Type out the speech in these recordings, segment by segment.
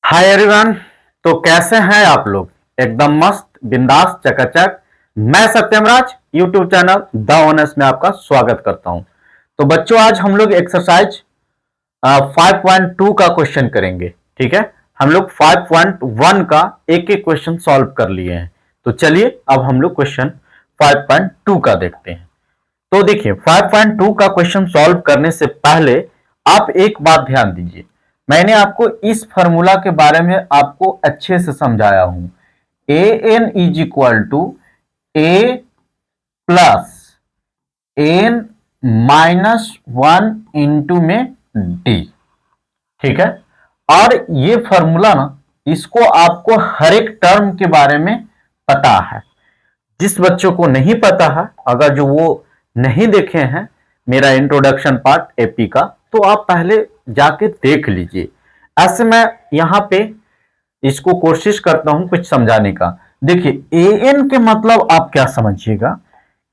Hi everyone. तो कैसे हैं आप लोग? एकदम मस्त बिंदास चकाचक। मैं सत्यम राज यूट्यूब चैनल द ऑनेस्ट में आपका स्वागत करता हूं। तो बच्चों, आज हम लोग एक्सरसाइज 5.2 का क्वेश्चन करेंगे। ठीक है, हम लोग 5.1 का एक एक क्वेश्चन सॉल्व कर लिए हैं। तो चलिए अब हम लोग क्वेश्चन 5.2 का देखते हैं। तो देखिए, 5.2 का क्वेश्चन सॉल्व करने से पहले आप एक बात ध्यान दीजिए। मैंने आपको इस फॉर्मूला के बारे में आपको अच्छे से समझाया हूं। A n is equal to a plus n minus one into में डी। ठीक है, और ये फॉर्मूला ना, इसको आपको हर एक टर्म के बारे में पता है। जिस बच्चों को नहीं पता है, अगर जो वो नहीं देखे हैं मेरा इंट्रोडक्शन पार्ट एपी का, तो आप पहले जाके देख लीजिए। ऐसे मैं यहां पे इसको कोशिश करता हूं कुछ समझाने का। देखिए, ए एन के मतलब आप क्या समझिएगा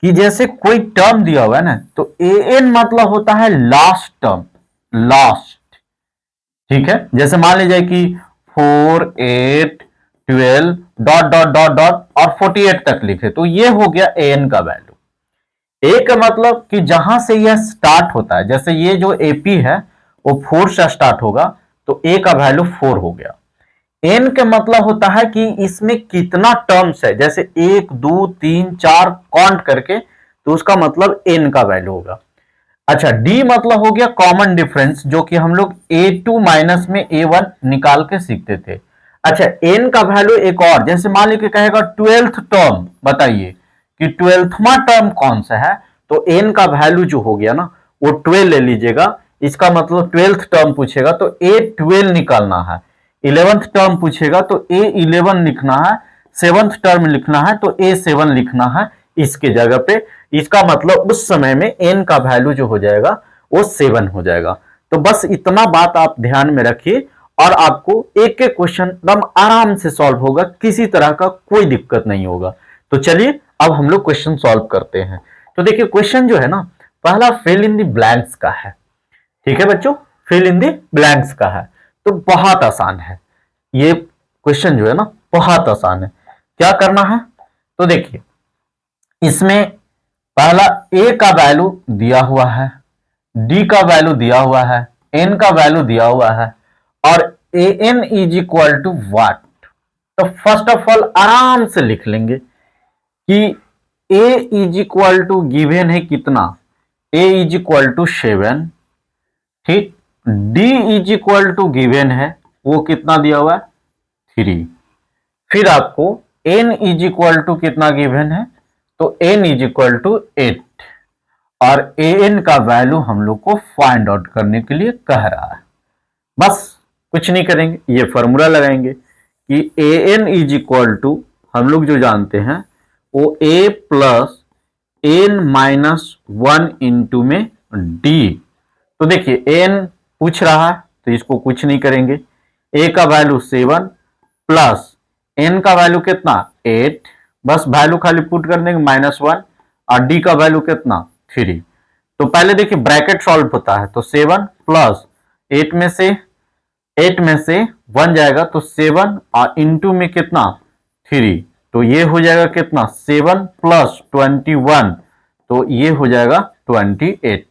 कि जैसे कोई टर्म दिया हुआ है ना, तो ए एन मतलब होता है लास्ट टर्म, लास्ट। ठीक है, जैसे मान लीजिए कि 4 8 12 डॉट डॉट डॉट डॉट और 48 तक लिखे, तो ये हो गया ए एन का वैल्यू। ए का मतलब कि जहां से यह स्टार्ट होता है, जैसे ये जो एपी है वो 4 से स्टार्ट होगा, तो ए का वैल्यू 4 हो गया। एन का मतलब होता है कि इसमें कितना टर्म्स है, जैसे 1 2 3 4 काउंट करके, तो उसका मतलब एन का वैल्यू होगा। अच्छा, डी मतलब हो गया कॉमन डिफरेंस, जो कि हम लोग a2 माइनस में a1 निकाल के सीखते थे। अच्छा, n का वैल्यू एक और, जैसे मान लीजिए कहेगा 12th टर्म, बताइए कि 12वां टर्म कौन सा है, तो n का वैल्यू जो हो गया ना, वो 12 ले लीजिएगा। इसका मतलब 12th टर्म पूछेगा तो a12 निकालना है। 11th टर्म पूछेगा तो a11 लिखना है। 7th टर्म लिखना है तो a7 लिखना है इसके जगह पे। इसका मतलब उस समय में n का वैल्यू जो हो जाएगा वो 7 हो जाएगा। तो बस इतना बात आप ध्यान में रखिए, और आपको एक एक क्वेश्चन एकदम आराम से सॉल्व होगा, किसी तरह का कोई दिक्कत नहीं होगा। तो चलिए अब हम लोग क्वेश्चन सॉल्व करते हैं। तो देखिए, क्वेश्चन जो है ना, पहला फिल इन द ब्लैंक्स का है। ठीक है बच्चों, फिल इन द ब्लैंक्स का है। तो बहुत आसान है ये क्वेश्चन जो है ना, बहुत आसान है। क्या करना है, तो देखिए, इसमें पहला ए का वैल्यू दिया हुआ है, डी का वैल्यू दिया हुआ है, एन का वैल्यू दिया हुआ है, और a n is equal to what. तो फर्स्ट ऑफ ऑल आराम से लिख लेंगे कि a is equal to given है कितना, ए इज इक्वल टू 7। ठीक, d is equal to given है, वो कितना दिया हुआ है, 3। फिर आपको एन इज इक्वल टू कितना गिवन है, तो एन इज इक्वल टू 8, और ए एन का वैल्यू हम लोग को फाइंड आउट करने के लिए कह रहा है। बस कुछ नहीं करेंगे, ये फॉर्मूला लगाएंगे कि a n is equal to, हम लोग जो जानते हैं वो a plus n minus one into में डी। तो देखिए, एन पूछ रहा है तो इसको कुछ नहीं करेंगे। ए का वैल्यू 7 प्लस एन का वैल्यू कितना, 8, बस वैल्यू खाली पुट कर देंगे -1, और डी का वैल्यू कितना, 3। तो पहले देखिए ब्रैकेट सॉल्व होता है, तो 7 प्लस 8 में से 1 जाएगा तो 7, और इंटू में कितना, 3। तो ये हो जाएगा कितना, 7 प्लस 21, तो ये हो जाएगा 28।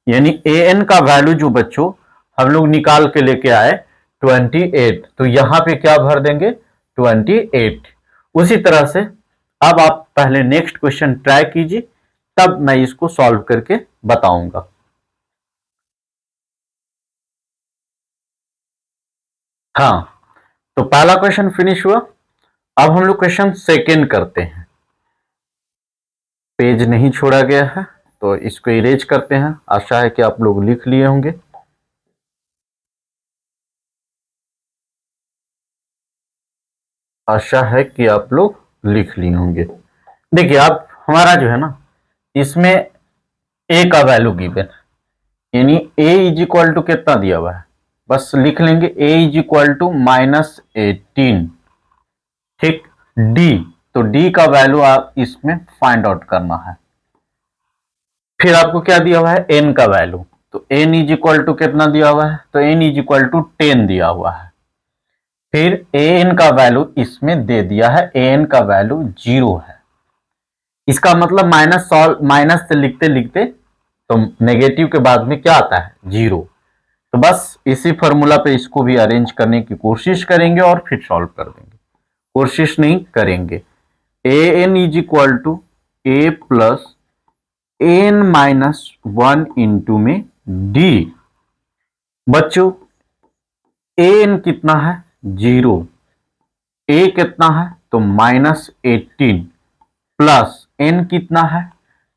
यानी ए एन का वैल्यू जो बच्चों हम लोग निकाल के लेके आए 28, तो यहां पे क्या भर देंगे, 28। उसी तरह से अब आप पहले नेक्स्ट क्वेश्चन ट्राई कीजिए, तब मैं इसको सॉल्व करके बताऊंगा। हाँ, तो पहला क्वेश्चन फिनिश हुआ। अब हम लोग क्वेश्चन सेकेंड करते हैं। पेज नहीं छोड़ा गया है तो इसको इरेज करते हैं। आशा है कि आप लोग लिख लिए होंगे। आशा है कि आप लोग लिख लिए होंगे। देखिए, आप हमारा जो है ना, इसमें ए का वैल्यू गिवन, यानी ए इज इक्वल टू कितना दिया हुआ है, बस लिख लेंगे ए इज इक्वल टू -18। ठीक, डी, तो डी का वैल्यू आप इसमें फाइंड आउट करना है। फिर आपको क्या दिया हुआ है, एन का वैल्यू, तो एन इज इक्वल टू कितना दिया हुआ है, तो एन इज इक्वल टू 10 दिया हुआ है। फिर ए एन का वैल्यू इसमें दे दिया है, ए एन का वैल्यू 0 है। इसका मतलब माइनस से लिखते लिखते तो नेगेटिव के बाद में क्या आता है, 0। तो बस इसी फॉर्मूला पे इसको भी अरेंज करने की कोशिश करेंगे और फिर सॉल्व कर देंगे, कोशिश नहीं करेंगे। A n is equal to a plus n minus 1 into में डी। बच्चों ए एन कितना है, 0, ए कितना है तो -18 प्लस एन कितना है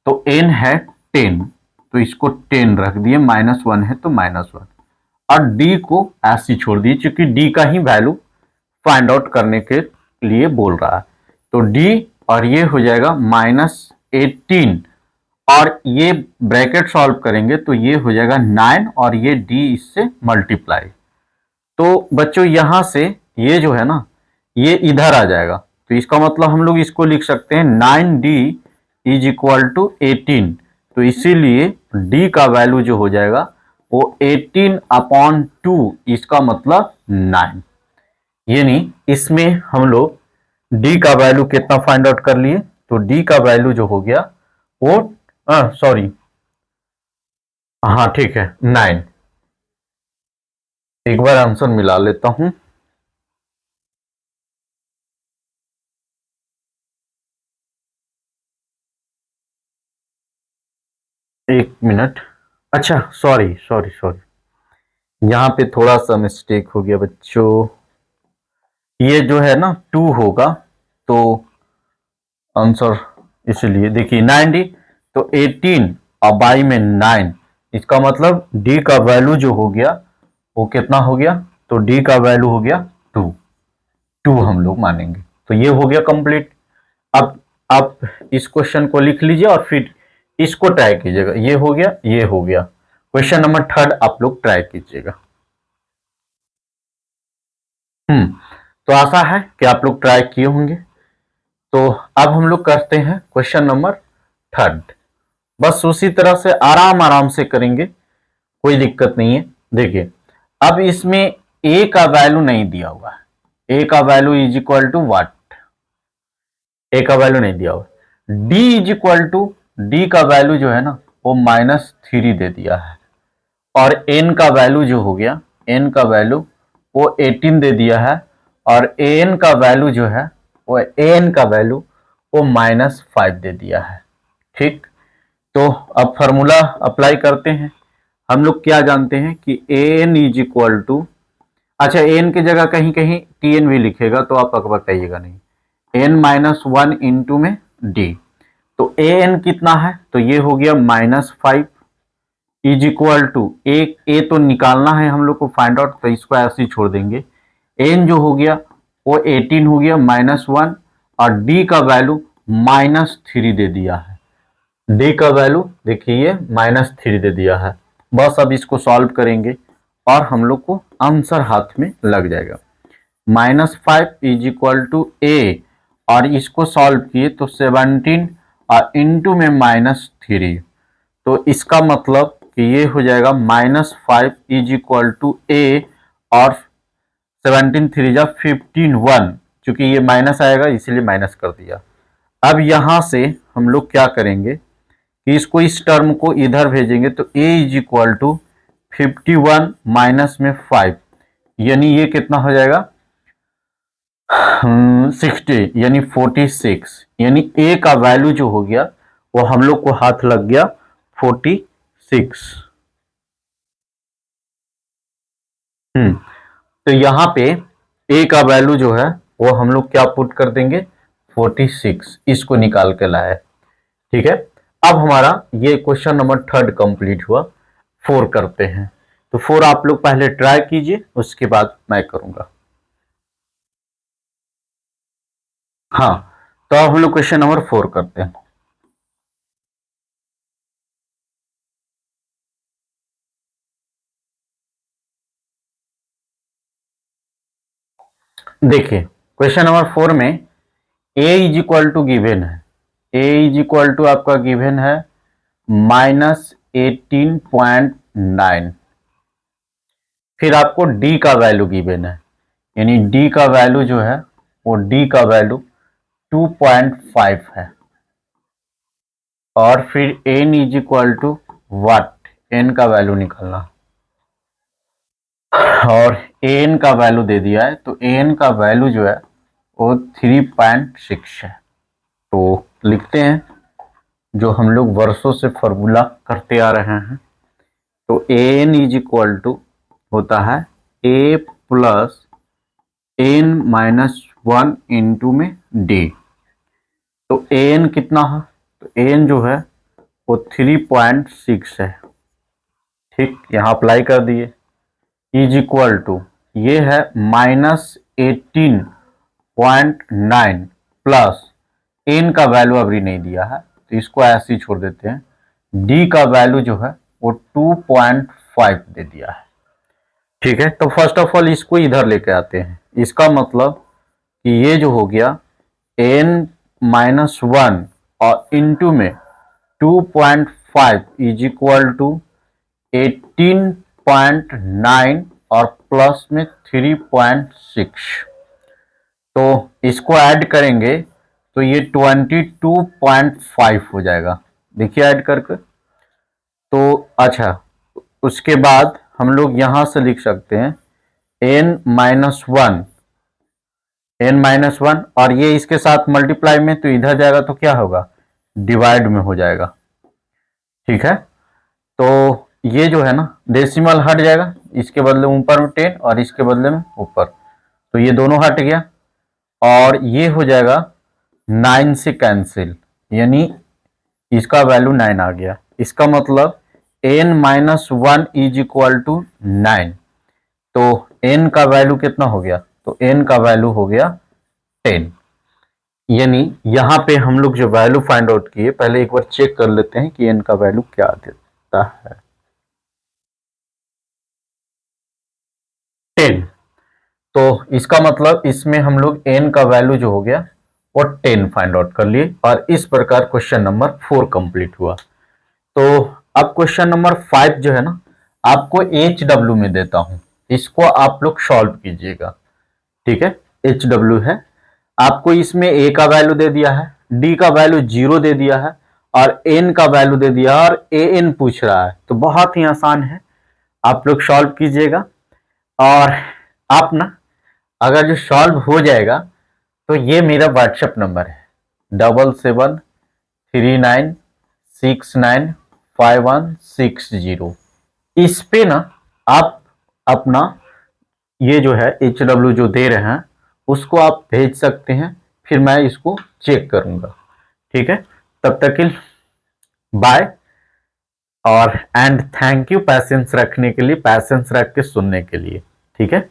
तो एन है 10, तो इसको 10 रख दिए, -1 है तो -1, और डी को ऐसे छोड़ दिए क्योंकि डी का ही वैल्यू फाइंड आउट करने के लिए बोल रहा है। तो डी और ये हो जाएगा -18 और ये ब्रैकेट सॉल्व करेंगे तो ये हो जाएगा 9 और ये डी इससे मल्टीप्लाई। तो बच्चों यहां से ये जो है ना ये इधर आ जाएगा, तो इसका मतलब हम लोग इसको लिख सकते हैं 9d इज इक्वल टू 18। तो इसीलिए d का वैल्यू जो हो जाएगा वो 18/2, इसका मतलब 9। यानी इसमें हम लोग d का वैल्यू कितना फाइंड आउट कर लिए, तो d का वैल्यू जो हो गया वो सॉरी, हाँ ठीक है 9। एक बार आंसर मिला लेता हूं। एक मिनट, अच्छा सॉरी सॉरी सॉरी, यहाँ पे थोड़ा सा मिस्टेक हो गया बच्चों। ये जो है ना 2 होगा तो आंसर, इसलिए देखिए 9d तो 18 और बाई में 9, इसका मतलब d का वैल्यू जो हो गया वो कितना हो गया, तो d का वैल्यू हो गया 2 हम लोग मानेंगे। तो ये हो गया कंप्लीट। अब आप इस क्वेश्चन को लिख लीजिए और फिर इसको ट्राई कीजिएगा। ये हो गया, ये हो गया। क्वेश्चन नंबर 3 आप लोग ट्राई कीजिएगा। तो आशा है कि आप लोग ट्राई किए होंगे। तो अब हम लोग करते हैं क्वेश्चन नंबर 3। बस उसी तरह से आराम आराम से करेंगे, कोई दिक्कत नहीं है। देखिए अब इसमें a का वैल्यू नहीं दिया हुआ है, a का value is equal to what, a का वैल्यू नहीं दिया हुआ। d is equal to, d का वैल्यू जो है ना वो -3 दे दिया है, और n का वैल्यू जो हो गया, n का वैल्यू वो 18 दे दिया है, और an का वैल्यू जो है वो an का वैल्यू वो -5 दे दिया है। ठीक, तो अब फॉर्मूला अप्लाई करते हैं। हम लोग क्या जानते हैं कि an इज इक्वल टू, अच्छा an की जगह कहीं कहीं tn भी लिखेगा तो आप बताइएगा नहीं, n-1 इंटू में d। तो an कितना है तो ये हो गया -5 इज इक्वल टू, एक ए तो निकालना है हम लोग को फाइंड आउट, तो इसको ऐसे ही छोड़ देंगे। एन जो हो गया वो 18 हो गया -1, और डी का वैल्यू -3 दे दिया है। डी का वैल्यू देखिए -3 दे दिया है। बस अब इसको सॉल्व करेंगे और हम लोग को आंसर हाथ में लग जाएगा। -5 इज इक्वल टू ए, और इसको सॉल्व किए तो 17 और इंटू में -3, तो इसका मतलब कि ये हो जाएगा -5 इज इक्वल टू ए, और 17 3 जा 15 1, चूंकि ये माइनस आएगा इसलिए माइनस कर दिया। अब यहां से हम लोग क्या करेंगे कि इसको, इस टर्म को इधर भेजेंगे, तो a is equal to 51 minus में 5, यानी ये कितना हो जाएगा 60, यानी 46, यानी a का वैल्यू जो हो गया वो हम लोग को हाथ लग गया 46। तो यहां पे a का वैल्यू जो है वो हम लोग क्या पुट कर देंगे 46, इसको निकाल के लाए। ठीक है, अब हमारा ये क्वेश्चन नंबर 3 कंप्लीट हुआ। 4 करते हैं, तो 4 आप लोग पहले ट्राई कीजिए, उसके बाद मैं करूंगा। हाँ, तो अब हम लोग क्वेश्चन नंबर 4 करते हैं। देखिए क्वेश्चन नंबर 4 में a is equal to given है, a इज इक्वल टू आपका गिवेन है -18.9, फिर आपको d का वैल्यू गिवेन है, यानी डी का वैल्यू जो है वो डी का वैल्यू 2.5 है। और फिर n is equal to what, n का वैल्यू निकालना, और an का वैल्यू दे दिया है तो an का वैल्यू जो है वो 3.6 है। तो लिखते हैं जो हम लोग वर्षों से फॉर्मूला करते आ रहे हैं। तो an इज इक्वल टू होता है a plus n minus 1 into में d। तो an कितना है, तो an जो है वो 3.6 है। ठीक, यहाँ अप्लाई कर दिए, इज इक्वल टू ये है -18.9 प्लस n का वैल्यू अभी नहीं दिया है तो इसको ऐसे ही छोड़ देते हैं। d का वैल्यू जो है वो 2.5 दे दिया है। ठीक है, तो फर्स्ट ऑफ ऑल इसको इधर लेके आते हैं। इसका मतलब कि ये जो हो गया n-1 और इंटू में 2.5 इज इक्वल टू 18.9 और प्लस में 3.6। तो इसको ऐड करेंगे तो ये 22.5 हो जाएगा। देखिए ऐड करके। तो अच्छा, उसके बाद हम लोग यहां से लिख सकते हैं n-1 और ये इसके साथ मल्टीप्लाई में तो इधर जाएगा तो क्या होगा, डिवाइड में हो जाएगा। ठीक है, तो ये जो है ना डेसिमल हट जाएगा, इसके बदले ऊपर में 10 और इसके बदले में ऊपर, तो ये दोनों हट गया और ये हो जाएगा 9 से कैंसिल, यानी इसका वैल्यू 9 आ गया। इसका मतलब n-1 इज इक्वल टू 9। तो n का वैल्यू कितना हो गया, तो n का वैल्यू हो गया 10। यानी यहां पे हम लोग जो वैल्यू फाइंड आउट किए, पहले एक बार चेक कर लेते हैं कि n का वैल्यू क्या देता है। 10। तो इसका मतलब इसमें हम लोग n का वैल्यू जो हो गया वो 10 फाइंड आउट कर लिए और इस प्रकार क्वेश्चन नंबर 4 कंप्लीट हुआ। तो अब क्वेश्चन नंबर 5 जो है ना, आपको HW में देता हूं, इसको आप लोग सॉल्व कीजिएगा। ठीक है, HW है, आपको इसमें a का वैल्यू दे दिया है, d का वैल्यू 0 दे दिया है और n का वैल्यू दे दिया है और an पूछ रहा है। तो बहुत ही आसान है, आप लोग सॉल्व कीजिएगा। और आप ना अगर जो सॉल्व हो जाएगा तो ये मेरा व्हाट्सएप नंबर है 7739695160। इस पे ना आप अपना ये जो है HW जो दे रहे हैं उसको आप भेज सकते हैं, फिर मैं इसको चेक करूंगा। ठीक है, तब तक के बाय और एंड थैंक यू पैसेंस रखने के लिए, पैसेंस रख के सुनने के लिए। ठीक है।